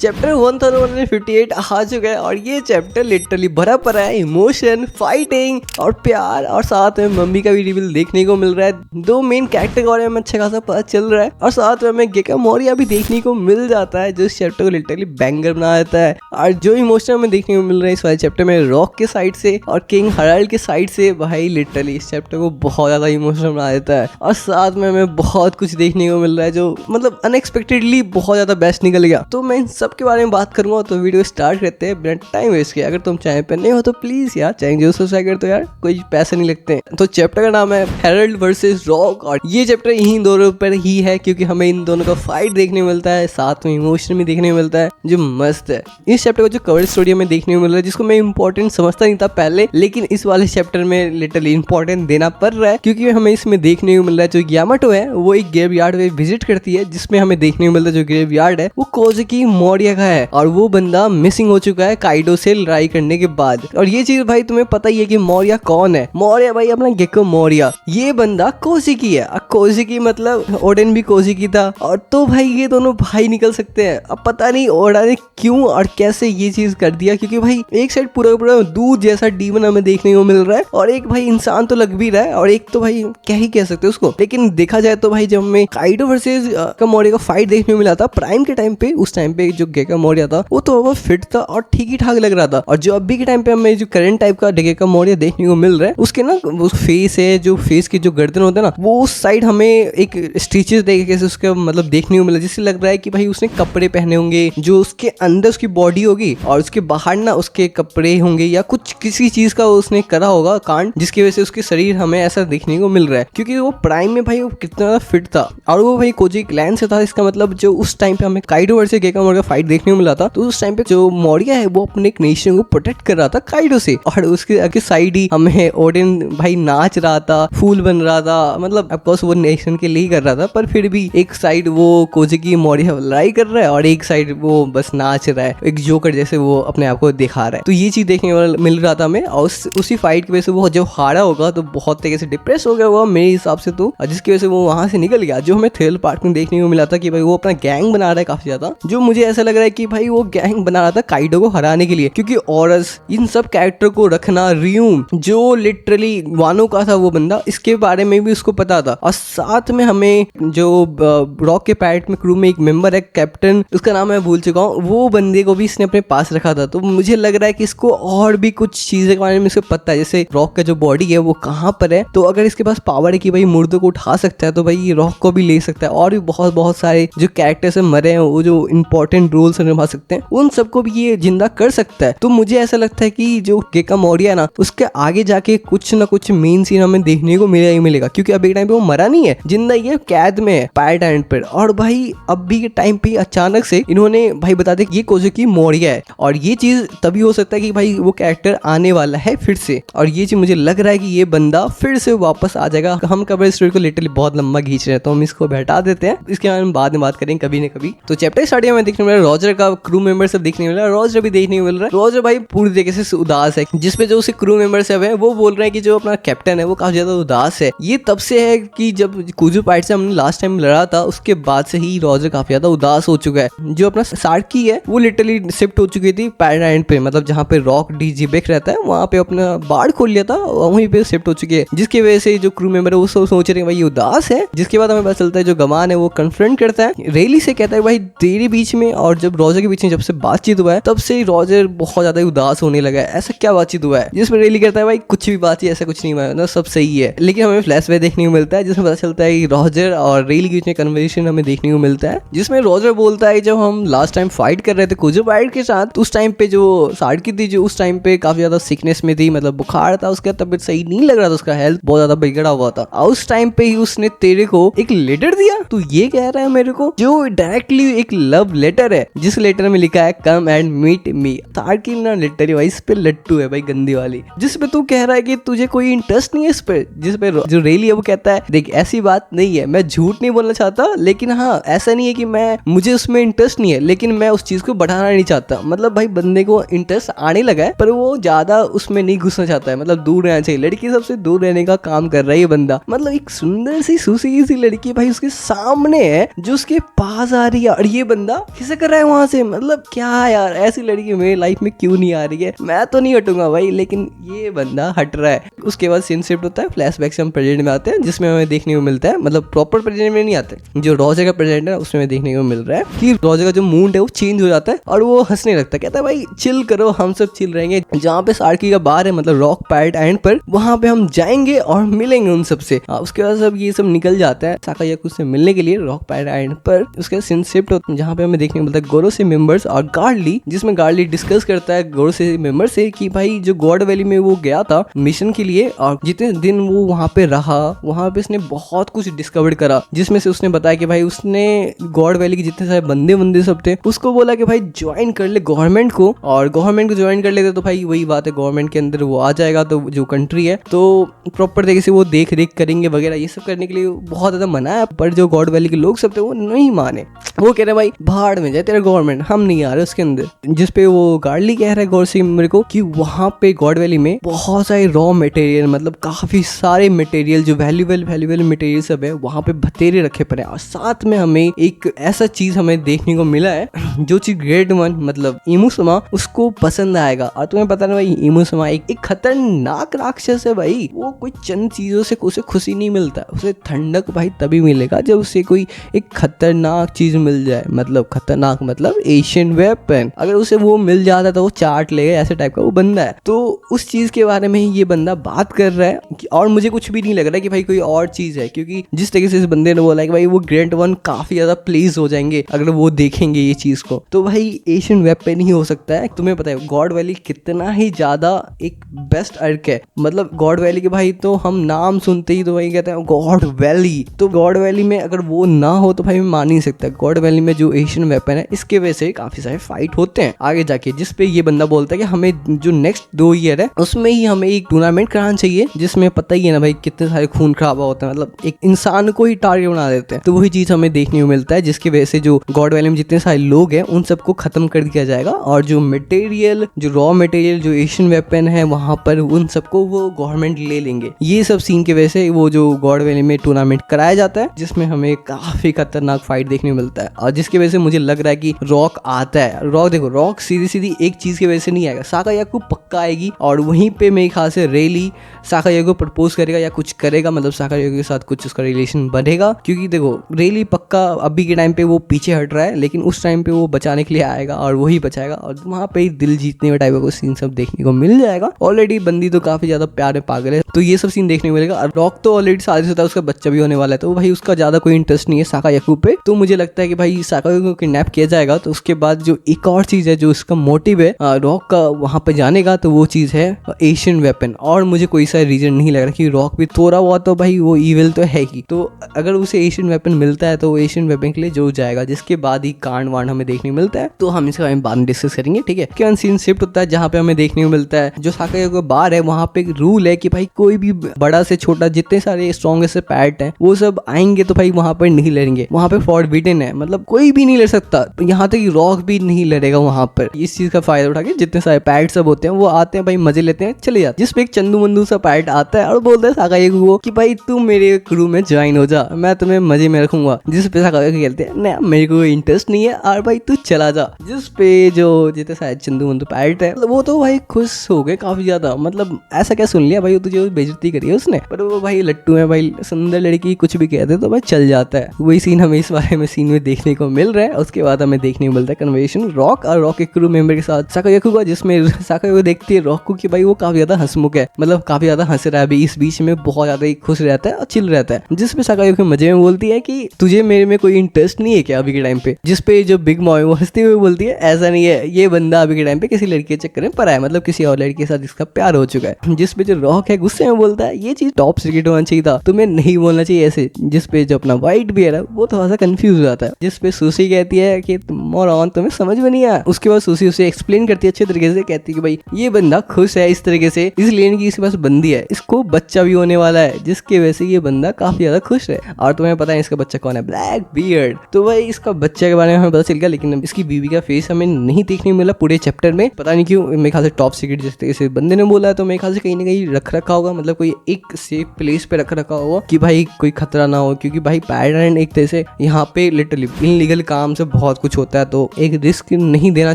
Chapter 1158 आ चुका है और ये चैप्टर लिटरली भरा पड़ा है इमोशन, फाइटिंग और प्यार, और साथ में मम्मी का भी रिवील देखने को मिल रहा है। दो मेन कैरेक्टर के बारे में अच्छा खासा पता चल रहा है और साथ में हमें गेका मोरिया भी देखने को मिल जाता है जो इस चैप्टर को लिटरली बैंगर बना देता है। और जो इमोशन हमें देखने को मिल रहा है इस वाले चैप्टर में रॉक के साइड से और किंग हराल्ड के साइड से, भाई लिटरली इस चैप्टर को बहुत ज्यादा इमोशनल बना देता है। और साथ में हमें बहुत कुछ देखने को मिल रहा है जो मतलब अनएक्सपेक्टेडली बहुत ज्यादा बेस्ट निकल गया। तो मैं इन सब के बारे में बात करूंगा, तो वीडियो स्टार्ट करते हैं बिना टाइम वेस्ट किए। अगर तुम चैनल पर नहीं हो तो प्लीज यार चैनल जरूर सब्सक्राइब कर दो यार, कोई पैसे नहीं लगते। तो चैप्टर का नाम है हेरल्ड वर्सेस रॉक और ये चैप्टर यही दोनों पर ही है क्योंकि हमें इन दोनों का फाइट देखने को मिलता है, साथ में इमोशन भी देखने को मिलता है जो मस्त है। इस चैप्टर का जो कवर स्टोरी हमें देखने को मिल रहा है जिसको मैं इंपॉर्टेंट समझता नहीं था पहले, लेकिन इस वाले चैप्टर में लिटरली इंपॉर्टेंट देना पड़ रहा है क्योंकि हमें इसमें देखने को मिल रहा है जो यामाटो है वो एक ग्रेवयार्ड में विजिट करती है, जिसमें हमें देखने को मिलता है जो ग्रेवयार्ड है वो कोज़ुकी मोरिया का है और वो बंदा मिसिंग हो चुका है काइडो से लड़ाई करने के बाद। और ये चीज भाई तुम्हें पता ही है कि मोरिया कौन है। मोरिया भाई अपना गेको मोरिया, ये बंदा कोज़ुकी है। कोज़ुकी मतलब ओडेन भी कोज़ुकी था और तो भाई ये दोनों भाई निकल सकते हैं। अब पता नहीं ओडा ने क्यों और कैसे ये चीज कर दिया क्योंकि भाई एक साइड पूरा पूरा दूध जैसा डीमन हमें देखने को मिल रहा है और एक भाई इंसान तो लग भी रहा है और एक तो भाई क्या ही कह सकते हैं उसको। लेकिन देखा जाए तो भाई जब हमें काइडो वर्सेस मोरिया का फाइट देखने को मिला था प्राइम के टाइम पे, उस टाइम पे जो गेका मोरिया था वो तो वो फिट था और ठीक ही ठाक लग रहा था। और जो अभी के टाइम पे हमें जो करंट टाइप का गेका मोरिया देखने को मिल रहा है उसके ना वो फेस है, जो फेस की जो गर्दन होता है ना वो उस साइड हमें एक स्टिचेस देखे उसका मतलब देखने को मिला, जिससे लग रहा है कि भाई उसने कपड़े पहने होंगे जो उसके अंदर उसकी बॉडी होगी और उसके बाहर ना उसके कपड़े होंगे या कुछ किसी चीज का उसने करा होगा कांड, जिसकी वजह से उसके शरीर हमें ऐसा देखने को मिल रहा है। क्योंकि वो प्राइम में भाई वो कितना ज्यादा फिट था और वो भाई कोजी क्लैन से था। इसका मतलब जो उस टाइम पे हमें काइडो वर्सेस गेका मोरिया फाइट देखने को मिला था तो उस टाइम पे जो मोरिया है वो अपने एक नेशन को प्रोटेक्ट कर रहा था काइडो से और उसके साइड ही हमें ओडेन भाई नाच रहा था, फूल बन रहा था, मतलब ऑफकोर्स वो नेशन के लिए कर रहा था पर फिर भी एक साइड वो कोज़ुकी मोरिया लड़ाई कर रहा है और एक साइड वो बस नाच रहा है, एक जोकर जैसे वो अपने आप को दिखा रहा है। तो ये चीज देखने को मिल रहा था हमें और उसी फाइट की वजह से वो जब हारा होगा तो बहुत तरीके से डिप्रेस हो गया होगा मेरे हिसाब से, तो जिसकी वजह से वो वहां से निकल गया। जो हमें थ्रिल पार्ट में देखने को मिला था कि भाई वो अपना गैंग बना रहा है काफी ज्यादा, जो मुझे ऐसा लग रहा है कि भाई वो गैंग बना रहा था काइडो को हराने के लिए क्योंकि ऑरस इन सब कैरेक्टर को रखना, रियूम जो लिटरली वानो का था वो बंदा, इसके बारे में भी उसको पता था। और साथ में हमें जो रॉक के पायरेट में क्रू में एक मेंबर है कैप्टन, उसका नाम मैं भूल चुका हूँ, वो बंदे को भी इसने अपने पास रखा था। तो मुझे लग रहा है कि इसको और भी कुछ चीजें के बारे में इसको पता है, जैसे रॉक का जो बॉडी है वो कहाँ पर है, तो अगर इसके पास पावर है कि भाई मुर्दों को उठा सकता है तो भाई ये रॉक को भी ले सकता है। और भी बहुत सारे जो कैरेक्टर्स है मरे हैं वो जो इंपॉर्टेंट रोल्स निभा सकते हैं उन सबको भी ये जिंदा कर सकता है। तो मुझे ऐसा लगता है कि जो गेका मोरिया है ना उसके आगे जाके कुछ ना कुछ मेन सीन हमें देखने को मिलेगा ही मिलेगा क्योंकि अभी के टाइम पे वो मरा नहीं है, जिंदा ही है, कैद में है पायरेट आइलैंड पर। और भाई अभी के टाइम पे अचानक से इन्होंने भाई बता दे कि ये कोज़ुकी मोरिया है और ये चीज तभी हो सकता है कि भाई वो कैरेक्टर आने वाला है फिर से, और ये चीज मुझे लग रहा है कि ये बंदा फिर से वापस आ जाएगा। हम कवर स्टोरी को लिटरली बहुत लंबा खींच रहे हैं तो हम इसको बैठा देते हैं, इसके बारे में बाद में बात करेंगे कभी न कभी। तो चैप्टर स्टार्टिंग में देखने को मिल रहा है रॉजर का क्रू मेंबर सब देखने को मिल रहा है, रॉजर भी देखने को मिल रहा है। रॉजर भाई पूरी तरीके से उदास है, जिसपे जो उसके क्रू मेंबर सब है वो बोल रहे हैं कि जो अपना कैप्टन है वो काफी ज्यादा उदास है। ये तब से है कि जब कुजू पाइट से हमने लास्ट टाइम लड़ा था उसके बाद से ही रॉजर काफी ज्यादा उदास हो चुका है। जो अपना सार्की है वो लिटरली शिफ्ट हो चुकी थी पायरेट आइलैंड पे, मतलब जहाँ पे रॉक डीजीबेक रहता है वहाँ पे अपना बाड़ खोल लिया था, वहीं पे शिफ्ट हो चुकी है, जिसकी वजह से जो क्रू मेंबर है वो सोच रहे हैं भाई उदास है। जिसके बाद हमें पता चलता है जो गमान है वो कन्फ्रंट करता है रेली से, कहता है भाई तेरे बीच में और जब रॉजर के बीच में जब से बातचीत हुआ है तब से रॉजर बहुत ज्यादा उदास होने लगा है, ऐसा क्या बातचीत हुआ है। जिसमें रेली कहता है भाई कुछ भी बातचीत ऐसा कुछ नहीं हुआ है, सब सही है। लेकिन हमें फ्लैशबैक देखने को मिलता है जिसमें पता चलता है रॉजर और रेली के बीच में कन्वर्सेशन हमें देखने को मिलता है, जिसमें रॉजर बोलता है जब हम लास्ट टाइम फाइट कर रहे थे कुजो पायरेट के साथ उस टाइम पे जो सार्की थी जो उस टाइम पे काफी ज्यादा सिकनेस में थी, मतलब बुखार था, उसका तबियत सही नहीं लग रहा था, उसका हेल्थ बहुत ज्यादा बिगड़ा हुआ था। उस टाइम पे ही उसने तेरे को एक लेटर दिया, तू ये कह रहा है मेरे को, जो डायरेक्टली एक लव लेटर है जिस लेटर में लिखा है कम एंड मीट मी। सार्की ना लिटरली भाई इस पे लट्टू है भाई गंदी वाली, जिसपे तू कह रहा है कि तुझे कोई इंटरेस्ट नहीं है इस पे, जिसपे जो रेली है वो कहता है देख ऐसी बात नहीं है, मैं झूठ नहीं बोलना चाहता लेकिन हाँ ऐसा नहीं है कि मुझे उसमें इंटरेस्ट नहीं है लेकिन मैं उस चीज को बढ़ाना नहीं चाहता। मतलब भाई बंदे को इंटरेस्ट आने लगा है पर वो ज्यादा उसमें नहीं घुसना चाहता है, मतलब दूर रहना चाहिए, लड़की सबसे दूर रहने का काम कर रहा है ये बंदा। मतलब एक सुंदर सी सुसी सी लड़की भाई उसके सामने है जो उसके पास आ रही है और ये बंदा किसे कर कर रहा है वहां से। मतलब क्या यार, ऐसी लड़की मेरी लाइफ में क्यों नहीं आ रही है, मैं तो नहीं हटूंगा भाई, लेकिन ये बंदा हट रहा है। उसके बाद सीन शिफ्ट होता है, फ्लैशबैक से हम प्रेजेंट में आते हैं, जिसमें हमें देखने को मिलता है, मतलब प्रॉपर प्रेजेंट में नहीं आते, जो रोजे का प्रेजेंट है उसमें देखने को मिल रहा है कि रोजे का जो मूड है वो चेंज हो जाता है और वो हंसने लगता है। कहता है भाई चिल करो, हम सब चिल रहेंगे, जहाँ पे सार्की का बार है मतलब रॉक पायरेट आइलैंड पर, वहां पे हम जाएंगे और मिलेंगे उन सबसे। उसके बाद सब ये सब निकल जाता है साकायाकू से मिलने के लिए रॉक पायरेट आइलैंड पर। उसके सीन शिफ्ट होता है जहाँ पे हमें देखने को मिलता है गोरो से मेंबर्स और गार्डली, जिसमें गार्डली डिस्कस करता है गोरो से मेंबर से कि भाई जो गॉड वैली में वो गया था मिशन के लिए, और जितने दिन वो वहां पे रहा वहां पे उसने बहुत कुछ डिस्कवर करा, जिसमें से उसने बताया कि भाई उसने गॉड वैली के जितने सारे बंदे सब थे उसको बोला कि भाई ज्वाइन कर ले गवर्नमेंट को, और गवर्नमेंट को ज्वाइन कर लेते तो भाई वही बात है, गवर्नमेंट के अंदर वो आ जाएगा तो जो कंट्री है तो प्रॉपर तरीके से वो देख रेख करेंगे वगैरह, ये सब करने के लिए बहुत ज्यादा मना है। पर जो गॉड वैली के लोग सब थे वो नहीं माने, वो कह रहे भाई भाड़ में जाए तेरा गवर्नमेंट, हम नहीं आ रहे उसके अंदर। जिसपे वो गार्डली कह रहा है गौर सिंह मेरे को कि वहां पे गॉड वैली में बहुत सारे रॉ मटेरियल, मतलब काफी सारे मटेरियल जो वैल्यूएबल मटेरियल सब है वहां पे बतेरे रखे पड़े हैं, और साथ में हमें एक ऐसा चीज हमें देखने को मिला है जो चीज ग्रेड 1 मतलब इमुसमा उसको पसंद आएगा। और तुम्हें पता ना भाई इमुसमा एक खतरनाक राक्षस है भाई, वो कोई चंद चीजों से उसे खुशी नहीं मिलता, उसे ठंडक भाई तभी मिलेगा जब उसे कोई एक खतरनाक चीज मिल जाए, मतलब खतरनाक मतलब एशियन वेपन, अगर उसे वो मिल जाता तो वो चाट लेगा, ऐसे टाइप का वो बंदा है। तो उस चीज के बारे में ही ये बंदा बात कर रहा है और मुझे कुछ भी नहीं लग रहा कि भाई कोई और चीज है, क्योंकि जिस तरीके से इस बंदे ने बोला कि भाई वो ग्रेड 1 काफी ज्यादा प्लीज हो जाएंगे अगर वो देखेंगे ये चीज को, तो भाई एशियन वेपन ही हो सकता है। तुम्हें पता है गॉड वैली कितना ही ज्यादा एक बेस्ट अर्क है, मतलब गॉड वैली के भाई तो हम नाम सुनते ही तो भाई कहते हैं गॉड वैली, तो गॉड वैली में अगर वो ना हो तो भाई मैं मान नहीं सकता। गॉड वैली में जो एशियन वेपन है इसके वजह से काफी सारे फाइट होते हैं आगे जाके, जिसपे ये बंदा बोलता है कि हमें जो नेक्स्ट 2 ईयर है उसमें ही हमें एक टूर्नामेंट कराना चाहिए, जिसमें पता ही है ना भाई कितने सारे खून खराबा होता है, मतलब एक इंसान को ही टारगेट बना देते हैं। तो वही चीज हमें देखने को मिलता है, जिसकी वजह से जो गॉड वैली में जितने सारे लोग हैं उन सबको खत्म कर दिया जाएगा, और जो मटेरियल जो रॉ मटेरियल जो एशियन वेपन है वहां पर उन सबको वो गवर्नमेंट ले लेंगे। ये सब सीन की वजह से वो जो गॉड वैली में टूर्नामेंट कराया जाता है, जिसमें हमें काफी खतरनाक फाइट देखने को मिलता है, और जिसकी वजह से मुझे लग रहा है कि रॉक आता है। रॉक देखो, रॉक सीधी एक चीज की वजह से नहीं आएगा, साकायाकू पक्का आएगी और वहीं पे मेरे ख्याल से रेली साकायाकू प्रपोज करेगा या कुछ करेगा, मतलब साकायाकू के साथ कुछ उसका रिलेशन बढ़ेगा, क्योंकि देखो रेली पक्का अभी के टाइम पे वो पीछे हट रहा है, लेकिन उस टाइम पे वो बचाने के लिए आएगा और वही बचाएगा, और वहां पे दिल जीतने का टाइप का सीन सब देखने को मिल जाएगा। ऑलरेडी बंदी तो काफी ज्यादा प्यार में पागल है, तो ये सब सीन देखने को मिलेगा। रॉक तो ऑलरेडी शादी होता है, उसका बच्चा भी होने वाला है, तो भाई उसका ज्यादा कोई इंटरेस्ट नहीं है साकायाकू पे, तो मुझे लगता है कि भाई साकायाकू को किडनैप किया जाएगा। तो उसके बाद जो एक और चीज है जो उसका मोटिव है रॉक का वहां पे जाने का, तो वो चीज है एशियन वेपन, और मुझे कोई सा रीजन नहीं लग रहा कि रॉक भी थोड़ा बहुत तो भाई वो इविल तो है ही, तो अगर उसे एशियन वेपन मिलता है तो वो एशियन वेपन के लिए जो जाएगा, जिसके बाद ही कांड वांड हमें देखने को मिलता है, तो हम इसके बारे में बाद में डिस्कस करेंगे, ठीक है। क्या सीन शिफ्ट होता है जहाँ पे हमें देखने को मिलता है जो साकायाकू बार है, वहां पे एक रूल है कि भाई कोई भी बड़ा से छोटा जितने सारे स्ट्रॉन्गेस्ट पैट है वो सब आएंगे तो भाई वहां पर नहीं लड़ेंगे, वहां पे फॉरबिडन है, मतलब कोई भी नहीं लड़ सकता, यहाँ तक कि रॉक भी नहीं लड़ेगा वहां पर। इस चीज का फायदा उठा के जितने सारे पैट सब होते हैं वो आते हैं भाई मजे लेते हैं चले जाते, जिसपे एक चंदू मंदू सा पैट आता है और बोलता है साकायाकू को कि भाई तू मेरे क्रू में ज्वाइन हो जा, मैं तुम्हें मजे में रखूंगा, जिसपे साकायाकू कहते हैं नहीं मेरे को इंटरेस्ट नहीं है और भाई तू चला जा, जिसपे जो जितने सारे चंदू मंदू पैट है वो तो भाई खुश हो गए काफी ज्यादा, मतलब ऐसा क्या सुन लिया भाई तुझे बेइज्जती करी है उसने, पर वो भाई लट्टू है भाई, सुंदर लड़की कुछ भी कहते तो भाई चल जाता है। वही सीन हमें इस बारे में सीन में देखने को मिल रहा है। उसके बाद हमें देखने को मिलता है कन्वर्सेशन रॉक और रॉक के क्रू मेंबर के साथ साकायाकू का, जिसमें साकायाकू देखती है रॉक को कि भाई वो काफी ज्यादा हंसमुख है, मतलब काफी ज्यादा हंस रहा है अभी इस बीच में, बहुत ज्यादा ही खुश रहता है और चिल रहता है, जिसपे साकायाकू मजे में बोलती है कि तुझे मेरे में कोई इंटरेस्ट नहीं है क्या अभी के टाइम पे, जिसपे जो बिग मॉय वो हंसती हुई बोलती है ऐसा नहीं है, ये बंदा अभी के टाइम पे किसी लड़की के चक्कर में पड़ा है, मतलब किसी और लड़की के साथ इसका प्यार हो चुका है, जिसपे जो रॉक है गुस्से में बोलता है ये चीज टॉप सीक्रेट होना चाहिए था, तुम्हें नहीं बोलना चाहिए ऐसे, जिसपे जो अपना वाइट बियर है वो थोड़ा सा कंफ्यूज हो जाता है, जिसपे सुशी कहती है कि मोरॉन तुम्हें समझ में नहीं आया। उसके बाद सुशी उसे एक्सप्लेन करती है अच्छे तरीके से, कहती है कि भाई ये बंदा खुश है इस तरीके से इसलिए कि इसके पास बंदी है, इसको बच्चा भी होने वाला है, जिसके वजह से ये बंदा काफी ज्यादा खुश है, और तुम्हें पता है इसका बच्चा कौन है, ब्लैक बियर्ड। तो भाई इसका बच्चे के बारे में हमें पता चल गया, लेकिन इसकी बीवी का फेस हमें नहीं देखने मिला पूरे चैप्टर में, पता नहीं क्यों, मेरे ख्याल से टॉप सीक्रेट जिस तरीके से बंदे ने बोला है तो मेरे ख्याल से कहीं ना कहीं रख रखा होगा, मतलब कोई एक सेफ प्लेस पे रख रखा होगा कि भाई कोई खतरा ना हो, क्योंकि भाई पैराडाइन एक तरह से यहाँ पे लिटरली इनलीगल काम से बहुत बहुत कुछ होता है तो एक रिस्क नहीं देना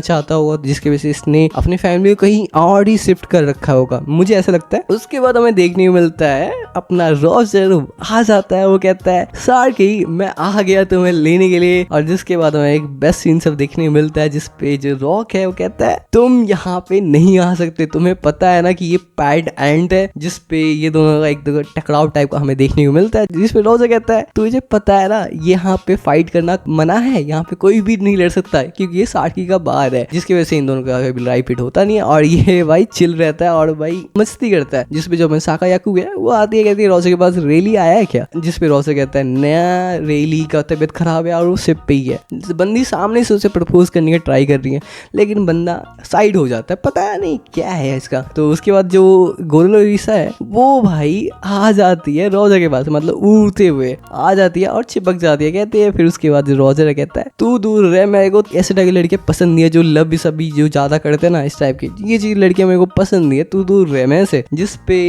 चाहता होगा, जिसकी वजह से इसने अपनी फैमिली को कहीं और ही शिफ्ट कर रखा होगा, मुझे ऐसा लगता है। उसके बाद हमें देखने को मिलता है अपना रॉजर आ जाता है, वो कहता है सार्की मैं आ गया तुम्हें लेने के लिए। और जिसके बाद हमें एक बेस्ट सीन सब देखने को मिलता है जिसपे जो रॉक है वो कहता है तुम यहाँ पे नहीं आ सकते, तुम्हें पता है ना कि ये पैड एंड है, जिसपे ये दोनों का एक दो टकराव टाइप का हमें देखने को मिलता है, जिसपे रॉजर कहता है तुझे पता है ना यहाँ पे फाइट करना मना है, यहाँ पे कोई भी नहीं लड़ सकता है क्योंकि ये सार्की का बार है, जिसकी वजह से इन दोनों का लड़ाई पिट होता नहीं है और ये भाई चिल रहता है और भाई मस्ती करता है। जिसपे जो साकायाकू है वो आती है, कहती है रॉजर के पास रेली आया है क्या, जिसपे रॉजर कहता है नया रेली का तबीयत खराब है और वो शिप पे ही है। बंदी सामने से उसे प्रपोज करने की ट्राई कर रही है लेकिन बंदा साइड हो जाता है, पता नहीं क्या है इसका। तो उसके बाद जो गोरोरिसा है वो भाई आ जाती है रॉजर के पास, मतलब उड़ते हुए आ जाती है और चिपक जाती है, कहती है। फिर उसके बाद जो रॉजर है कहता है तू दूर रह, मेरे को ऐसे टाइप की लड़के पसंद नहीं है जो लव सभी जो ज्यादा करते हैं ना, इस टाइप की ये चीज लड़कियां मेरे को पसंद नहीं है, तू दूर रह मेरे से। जिसपे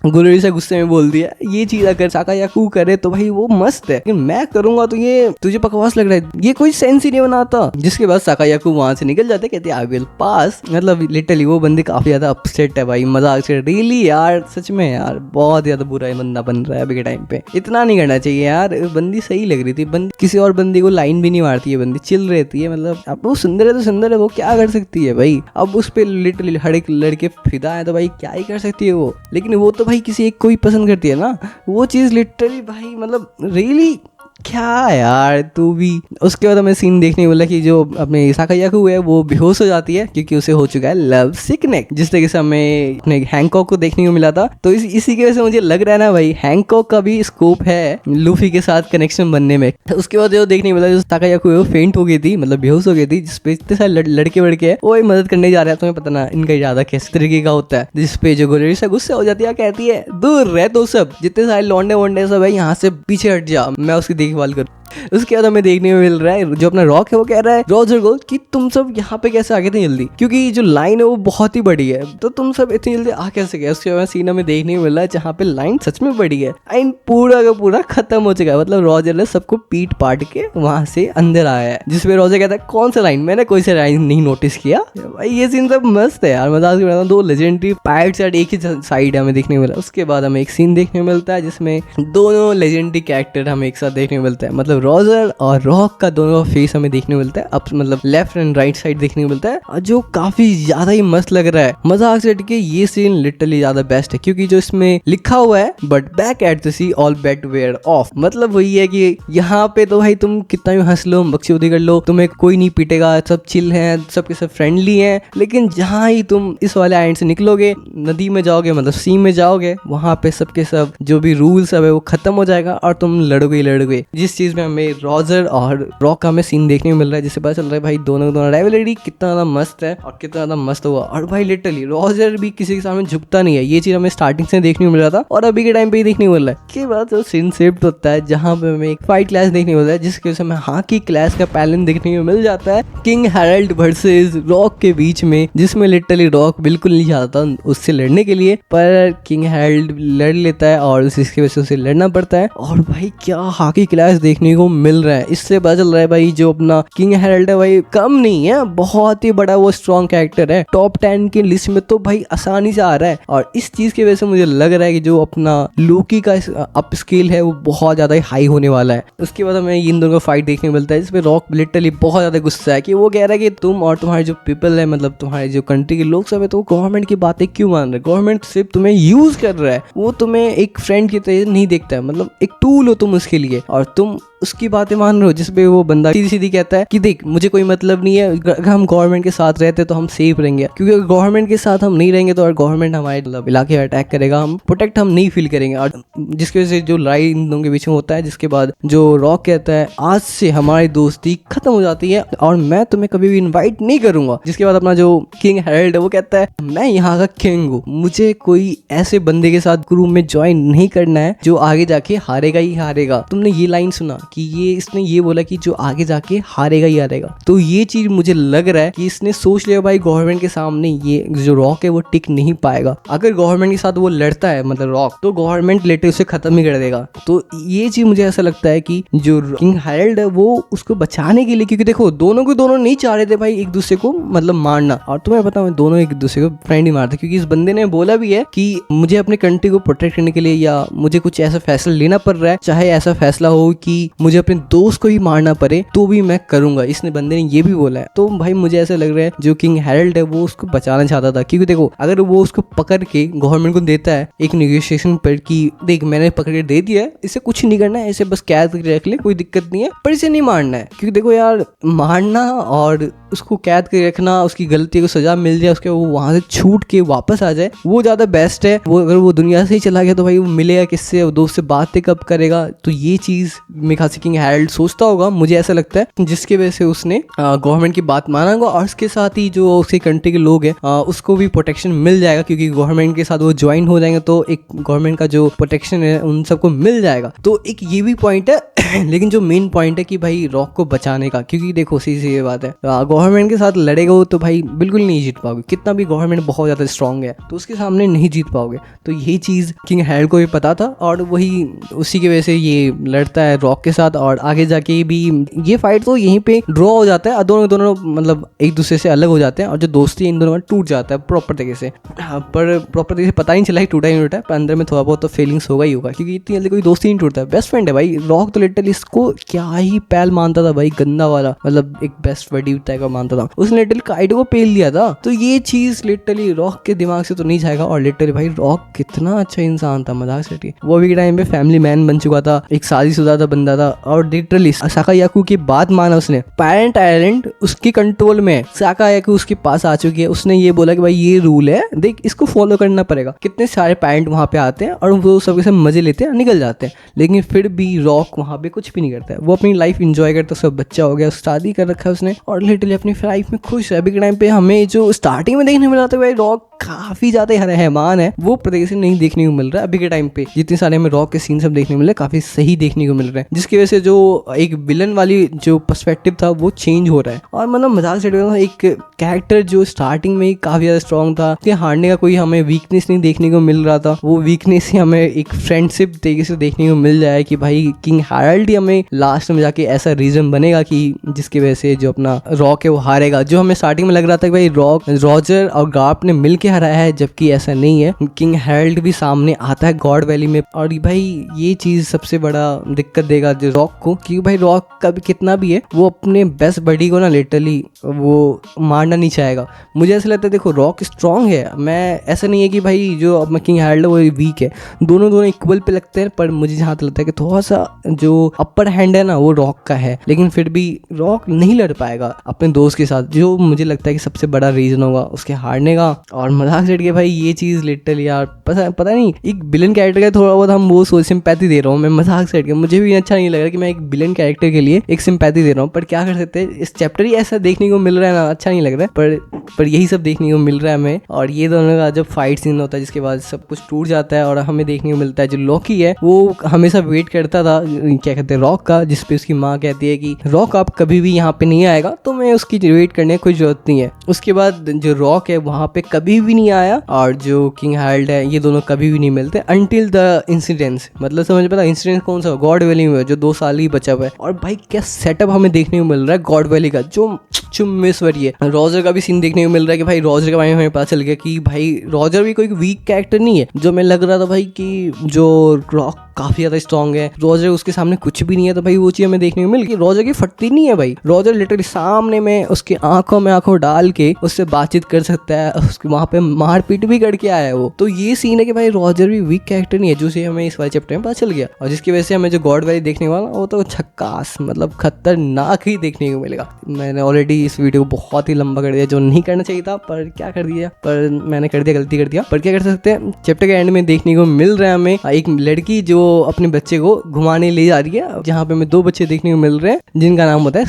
गोरोरिसा गुस्से में बोल दिया ये चीज अगर साकायाकू करे तो भाई वो मस्त है, लेकिन मैं करूंगा तो ये तुझे बकवास लग रहा है, ये कोई सेंस ही नहीं बनाता। जिसके बाद साकायाकू वहां से निकल जाते, कहते आई विल पास, मतलब लिटरली वो बंदे काफी ज्यादा अपसेट है भाई, मजाक से रियली यार, सच में यार बहुत ज्यादा बुरा बंदा बन रहा है अभी के टाइम पे, इतना नहीं करना चाहिए यार। बंदी सही लग रही थी, बंदी किसी और बंदी को लाइन भी नहीं मारती है, बंदी चिल रहती है, मतलब अब वो सुंदर है तो सुंदर है, वो क्या कर सकती है भाई, अब उस पे लिटरली हर एक लड़के फिदा है तो भाई क्या ही कर सकती है वो। लेकिन वो तो भाई किसी एक को ही पसंद करती है ना, वो चीज लिटरली भाई मतलब रियली क्या यार तू भी। उसके बाद हमें सीन देखने को मिला कि जो अपने साकायाकू है वो बेहोश हो जाती है क्योंकि उसे हो चुका है लव सिकनेस, जिस तरीके से हमें अपने हैंकॉक को देखने को मिला था। तो इसी की वजह से मुझे लग रहा है ना भाई हैंकॉक का भी स्कोप है लूफी के साथ कनेक्शन बनने में। उसके बाद जो देखने को मिला जो साकायाकू है वो फेंट हो गई थी, मतलब बेहोश हो गई थी, जिसपे इतने सारे लड़के वड़के है वो मदद करने जा रहे हैं, तुम्हें पता ना इनका इरादा किस तरीके का होता है। जिसपे जो गोरोरिसा गुस्सा हो जाती है, कहती है दूर रह तो सब जितने सारे लौंडे वोंडे सब है यहाँ से पीछे हट जा, मैं उसकी देखभाल करूँ। उसके बाद हमें देखने को मिल रहा है जो अपना रॉक है वो कह रहा है रॉजर को कि तुम सब यहाँ पे कैसे आ गए थे जल्दी, क्योंकि जो लाइन है वो बहुत ही बड़ी है, तो तुम सब इतनी जल्दी आ कैसे गए। उसके बाद सीन हमें देखने को मिल रहा है जहाँ पे लाइन सच में बड़ी है, लाइन पूरा का पूरा खत्म हो चुका है, मतलब रॉजर ने सबको पीट पाट के वहां से अंदर आया है। जिसपे रॉजर कहता है कौन सा लाइन, मैंने कोई सा लाइन नहीं नोटिस किया। भाई ये सीन सब मस्त है यार, मजाक से बनाता, दो लेजेंडरी पायरेट साइड एक ही साइड हमें देखने को मिला। उसके बाद हमें एक सीन देखने को मिलता है जिसमें दोनों लेजेंडरी कैरेक्टर हमें एक साथ देखने को मिलता है, मतलब रॉजर और रॉक का दोनों फेस हमें देखने को मिलता है, अब मतलब लेफ्ट एंड राइट साइड देखने को मिलता है, जो काफी ज्यादा ही मस्त लग रहा है। मजाक से हटके ये सीन लिटरली ज्यादा बेस्ट है क्योंकि जो इसमें लिखा हुआ है but back at the sea all bet where of, मतलब वही है कि यहाँ पे तो भाई तुम कितना भी हंस लो बकचोदी कर लो तुम्हें कोई नहीं पीटेगा, सब चिल है, सबके सब फ्रेंडली है। लेकिन जहाँ ही तुम इस वाले एंड से निकलोगे, नदी में जाओगे मतलब सी में जाओगे, वहां पे सबके सब जो भी रूल सब है वो खत्म हो जाएगा और तुम लड़ोगे। जिस चीज में हमें रॉजर और रॉक का हमें सीन देखने को मिल रहा है, जिससे पता चल रहा है भाई दोनों राइवलरी कितना ज्यादा मस्त है और कितना ज्यादा मस्त हुआ। और भाई लिटरली रॉजर भी किसी के सामने झुकता नहीं है, ये चीज हमें स्टार्टिंग से देखने को मिल रहा था और अभी के टाइम पे ही देखने को मिल रहा है। के बाद जो सीन शिफ्ट होता है जहाँ पे हमें एक फाइट क्लास देखने को मिलता है, जिसकी वजह से हमें हॉकी क्लास का पैलेन देखने को मिल जाता है किंग हैरल्ड वर्सेस रॉक के बीच में, जिसमें लिटरली रॉक बिल्कुल नहीं चाहता उससे लड़ने के लिए, पर किंग हैरल्ड लड़ लेता है और इसकी वजह से उसे लड़ना पड़ता है। और भाई क्या हॉकी क्लास देखने को मिल रहा है, इससे पता चल रहा है भाई जो अपना किंग हैरल्ड है भाई कम नहीं है, बहुत ही बड़ा वो स्ट्रॉन्ग कैरेक्टर है, टॉप 10 की लिस्ट में तो भाई आसानी से आ रहा है। और इस चीज की वजह से मुझे लग रहा है कि जो अपना लोकी का अप स्केल है वो बहुत ज्यादा हाई होने वाला है। उसके बाद हमें इन दोनों का फाइट देखने को मिलता है जिसमें रॉक लिटरली बहुत ज्यादा गुस्सा है कि वो कह रहा है कि तुम और तुम्हारे जो पीपल है, मतलब तुम्हारे जो कंट्री के लोग सब है, तो गवर्नमेंट की बातें क्यों मान रहे, गवर्नमेंट सिर्फ तुम्हें यूज कर रहा है, वो तुम्हें एक फ्रेंड की तरह नहीं देखता है, मतलब एक टूल हो तुम उसके लिए और तुम उसकी बातें मान रहे हो। जिसपे वो बंदा सीधी सीधी कहता है कि देख मुझे कोई मतलब नहीं है, अगर हम गवर्नमेंट के साथ रहते तो हम सेफ रहेंगे, क्योंकि अगर गवर्नमेंट के साथ हम नहीं रहेंगे तो और गवर्नमेंट हमारे मतलब इलाके अटैक करेगा, हम प्रोटेक्ट हम नहीं फील करेंगे। और जिसकी वजह से जो लड़ाई इन दोनों के बीच में होता है, जिसके बाद जो रॉक कहता है आज से हमारी दोस्ती खत्म हो जाती है और मैं तुम्हें कभी भी इन्वाइट नहीं करूंगा। जिसके बाद अपना जो किंग हैरल्ड है वो कहता है मैं यहाँ का किंग हूँ, मुझे कोई ऐसे बंदे के साथ ग्रुप में ज्वाइन नहीं करना है जो आगे जाके हारेगा ही हारेगा। तुमने ये लाइन सुना कि ये इसने ये बोला कि जो आगे जाके हारेगा ही हारेगा। तो ये चीज मुझे लग रहा है कि इसने सोच लिया भाई गवर्नमेंट के सामने ये जो रॉक है वो टिक नहीं पाएगा। अगर गवर्नमेंट के साथ वो लड़ता है मतलब रॉक, तो गवर्नमेंट लेटे उसे खत्म ही कर देगा। तो ये चीज मुझे ऐसा लगता है कि जो किंग हैरल्ड है वो उसको बचाने के लिए, क्योंकि देखो दोनों को दोनों नहीं चाह रहे थे भाई एक दूसरे को मतलब मारना, और तुम्हें पता है दोनों एक दूसरे को फ्रेंड ही मारते, क्योंकि इस बंदे ने बोला भी है कि मुझे अपने कंट्री को प्रोटेक्ट करने के लिए या मुझे कुछ ऐसा फैसला लेना पड़ रहा है, चाहे ऐसा फैसला हो कि मुझे अपने दोस्त को ही मारना पड़े तो भी मैं करूंगा। इसने बंदे ने ये भी बोला है। तो भाई मुझे ऐसा लग रहा है जो किंग हैरल्ड है वो उसको बचाना चाहता था, क्योंकि देखो अगर वो उसको पकड़ के गवर्नमेंट को देता है एक नेगोशिएशन पर कि देख मैंने पकड़ के दे दिया है, इसे कुछ नहीं करना है, इसे बस कैद करके रख ले, कोई दिक्कत नहीं है, पर इसे नहीं मारना है। क्योंकि देखो यार मारना और उसको कैद करके रखना, उसकी गलती को सजा मिल जाए, उसके वो वहां से छूट के वापस आ जाए, वो ज्यादा बेस्ट है। वो अगर वो दुनिया से ही चला गया तो भाई वो मिलेगा किससे, वो दोस्त से बातें कब करेगा। तो ये चीज मेरे ख्याल से किंग हैरल्ड सोचता होगा, मुझे ऐसा लगता है, जिसकी वजह से उसने गवर्नमेंट की बात माना होगा, और उसके साथ ही जो उसके कंट्री के लोग हैं उसको भी प्रोटेक्शन मिल जाएगा, क्योंकि गवर्नमेंट के साथ वो ज्वाइन हो जाएंगे तो एक गवर्नमेंट का जो प्रोटेक्शन है उन सबको मिल जाएगा। तो एक ये भी पॉइंट है लेकिन जो मेन पॉइंट है कि भाई रॉक को बचाने का, क्योंकि देखो सीधी ये बात है गवर्नमेंट के साथ लड़ेगा वो तो भाई बिल्कुल नहीं जीत पाओगे, कितना भी गवर्नमेंट बहुत ज्यादा स्ट्रांग है तो उसके सामने नहीं जीत पाओगे। तो यही चीज किंग हैरल्ड को भी पता था, और वही उसी की वजह से ये लड़ता है रॉक के साथ, और आगे जाके भी ये फाइट तो यहीं पे ड्रॉ हो जाता है, दोनों मतलब एक दूसरे से अलग हो जाते हैं, और जो दोस्ती इन दोनों का टूट जाता है प्रॉपर तरीके से। पर प्रॉपर तरीके से पता नहीं चला टूटा ही नहीं टूटा, पर अंदर में थोड़ा बहुत तो फीलिंग्स होगा ही होगा, क्योंकि इतनी जल्दी कोई दोस्ती नहीं टूटता। बेस्ट फ्रेंड है भाई रॉक, तो लिटरली इसको क्या ही पैल मानता था भाई, गंदा वाला, मतलब एक बेस्ट बडी टाइप का मानता था, उसने लिटरली काइडो को पेल दिया था। तो ये चीज लिटरली रॉक के दिमाग से तो नहीं जाएगा। और लिटरली भाई रॉक कितना अच्छा इंसान था, मजाक से, वो भी टाइम पे फैमिली मैन बन चुका था, एक शादीशुदा था बंदा था, और लिटरली साकायाकू की बात माना उसने। पैरेंट आइलैंड उसके कंट्रोल में, साकायाकू उसके पास आ चुकी है, उसने ये बोला कि भाई ये रूल है देख इसको फॉलो करना पड़ेगा। कितने सारे पैरेंट वहां पे आते हैं और वो सबके सब मजे लेते हैं निकल जाते हैं, लेकिन फिर भी रॉक वहां पे कुछ भी नहीं करता है, वो अपनी लाइफ एंजॉय करता है। उसका बच्चा हो गया, शादी कर रखा है उसने, और लिटरली अपनी लाइफ में खुश है। अभी के टाइम पे हमें जो स्टार्टिंग में देखने मिला था भाई रॉक काफी ज्यादा रहमान है, वो प्रदेश से नहीं देखने को मिल रहा है। अभी के टाइम पे जितने सारे हमें रॉक के सीन सब देखने को मिल रहे हैं काफी सही देखने को मिल रहे हैं, जिसकी वजह से जो एक विलन वाली जो पर्सपेक्टिव था वो चेंज हो रहा है। और मतलब मजाक से एक कैरेक्टर जो स्टार्टिंग में ही काफी ज्यादा स्ट्रॉन्ग था, उसके हारने का कोई हमें वीकनेस नहीं देखने को मिल रहा था, वो वीकनेस ही हमें एक फ्रेंडशिप तरीके से देखने को मिल जाए कि भाई किंग हैरल्ड ही हमें लास्ट में जाके ऐसा रीजन बनेगा कि जिसकी वजह से जो अपना रॉक है वो हारेगा। जो हमें स्टार्टिंग में लग रहा था कि भाई रॉक रॉजर और गार्प ने मिलके हराया है, जबकि ऐसा नहीं है, किंग हैरल्ड भी सामने आता है गॉड वैली में। और भाई ये चीज सबसे बड़ा दिक्कत देगा जो रॉक को, क्योंकि भाई रॉक का भी कितना भी है वो अपने बेस्ट बडी को ना लिटरली वो मारना नहीं चाहेगा। मुझे ऐसा लगता है देखो रॉक स्ट्रांग है, मैं ऐसा नहीं है कि भाई जो अब किंग हैरल्ड है वो वीक है, दोनों इक्वल पे लगते हैं, पर मुझे जहाँ तक लगता है कि थोड़ा सा जो अपर हैंड है ना वो रॉक का है, लेकिन फिर भी रॉक नहीं लड़ पाएगा अपने दोस्त के साथ, जो मुझे लगता है कि सबसे बड़ा रीजन होगा उसके हारने का। और मजाक से के भाई ये चीज लिटरली यार पता नहीं एक विलन कैरेक्टर का थोड़ा बहुत हम वो सोच सिंपैथी दे रहा हूँ मैं, मजाक से के मुझे भी अच्छा नहीं लग रहा कि मैं एक विलन कैरेक्टर के लिए एक सिंपैथी दे रहा हूँ, पर क्या कर सकते हैं, इस चैप्टर ही ऐसा देखने को मिल रहा है ना, अच्छा नहीं लग रहा है, पर यही सब देखने को मिल रहा है हमें। और ये दोनों का जब फाइट सीन होता है जिसके बाद सब कुछ टूट जाता है और हमें देखने को मिलता है जो लॉकी है वो हमेशा वेट करता था क्या कहते हैं रॉक का, जिसपे उसकी माँ कहती है कि रॉक आप कभी भी यहाँ पे नहीं आएगा, तो मैं उसकी वेट करने की कोई जरूरत नहीं है। उसके बाद जो रॉक है वहाँ पे कभी भी नहीं आया, और जो किंग हैरल्ड है ये दोनों कभी भी नहीं मिलते अंटिल द इंसिडेंट्स, मतलब समझ पता इंसिडेंट कौन सा, गॉड वैली में जो 2 साल ही बचा हुआ है। और भाई क्या सेटअप हमें देखने को मिल रहा है गॉड वैली का, जो चुम्मेश्वरी है। रॉजर का भी सीन देखने को मिल रहा है कि भाई रॉजर के बारे में हमें पता चल गया कि भाई रॉजर भी कोई वीक कैरेक्टर नहीं है, जो मैं लग रहा था भाई कि जो रॉक काफी ज्यादा स्ट्रॉन्ग है, रॉजर उसके सामने कुछ भी नहीं है, तो भाई वो चीज हमें देखने को मिल गई। रॉजर की फटती नहीं है भाई, रॉजर लिटरली सामने में उसकी आंखों में आंखों डाल के उससे बातचीत कर सकता है, उसके वहां पे मारपीट भी करके आया है वो। तो ये सीन है कि भाई रॉजर भी वीक कैरेक्टर नहीं है, जो से हमें इस वाले चैप्टर में पता चल गया, और जिसकी वजह से हमें जो गॉड वैली देखने वाला वो तो छक्कास मतलब खतरनाक ही देखने को मिलेगा। मैंने ऑलरेडी इस वीडियो को बहुत ही लंबा कर दिया, जो नहीं करना चाहिए था, पर क्या कर दिया, पर मैंने कर दिया, गलती कर दिया, पर क्या कर सकते हैं। चैप्टर के एंड में देखने को मिल रहा है हमें एक लड़की जो अपने बच्चे को घुमाने ले जा रही है, जहाँ पे हमें 2 बच्चे देखने को मिल रहे हैं जिनका नाम होता है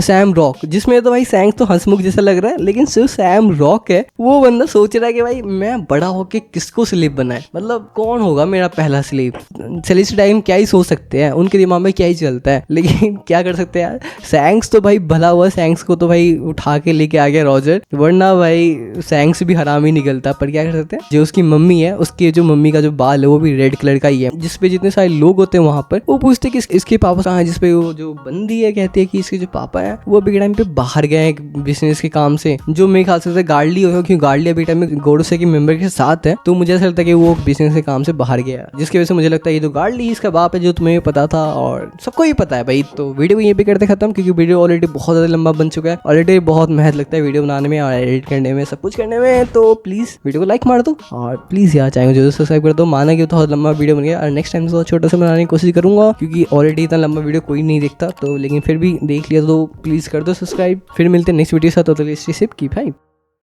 सैम रॉक, जिसमें तो भाई सैंक्स तो हंसमुख जैसा लग रहा है, लेकिन सिर्फ सैम रॉक है। वो बंदा सोच रहा है कि भाई मैं बड़ा होके किसको स्लेव बनाए, मतलब कौन होगा मेरा पहला स्लेव। सेलेस्टियल ड्रैगन क्या ही सोच सकते हैं, उनके दिमाग में क्या ही चलता है, लेकिन क्या कर सकते हैं यार। सैंक्स तो भाई भला हुआ, सैंक्स को तो भाई उठा के लेके आ गया रॉजर, वरना भाई सैंक्स भी हराम ही निकलता। पर क्या कर सकते हैं, जो उसकी मम्मी है, उसके जो मम्मी का जो बाल है वो भी रेड कलर का ही है, जिसपे जितने सारे लोग होते हैं वहां पर वो पूछते कि इसके पापा कहाँ है, जिसपे वो जो बंदी है कहती है कि इसके जो पापा है वो अभी टाइम पे बाहर गए हैं बिजनेस के काम से, जो मेरे ख्याल से गार्डली होगा, क्योंकि गार्डली अभी टाइम में गोडसे के मेंबर के साथ है, तो मुझे ऐसा लगता है कि वो बिजनेस के काम से बाहर गया, जिसकी वजह से मुझे लगता है ये जो गार्डली इसका बाप है, जो तुम्हें पता था और सबको ही पता है भाई। तो वीडियो को यहीं पे करते खत्म, क्योंकि वीडियो ऑलरेडी बहुत ज्यादा लंबा बन चुका है, ऑलरेडी बहुत मेहनत लगता है वीडियो बनाने में और एडिट करने में, सब कुछ करने में। तो प्लीज वीडियो को लाइक मार दो और प्लीज यार चैनल को सब्सक्राइब कर दो। माना कि बहुत लंबा वीडियो बन गया और नेक्स्ट टाइम तो छोटा सा बनाने की कोशिश करूंगा, क्योंकि ऑलरेडी इतना लंबा वीडियो कोई नहीं देखता, तो लेकिन फिर भी देख लिया तो प्लीज कर दो सब्सक्राइब। फिर मिलते हैं नेक्स्ट वीडियो के साथ, तो स्टे सेफ, कीप हाइप।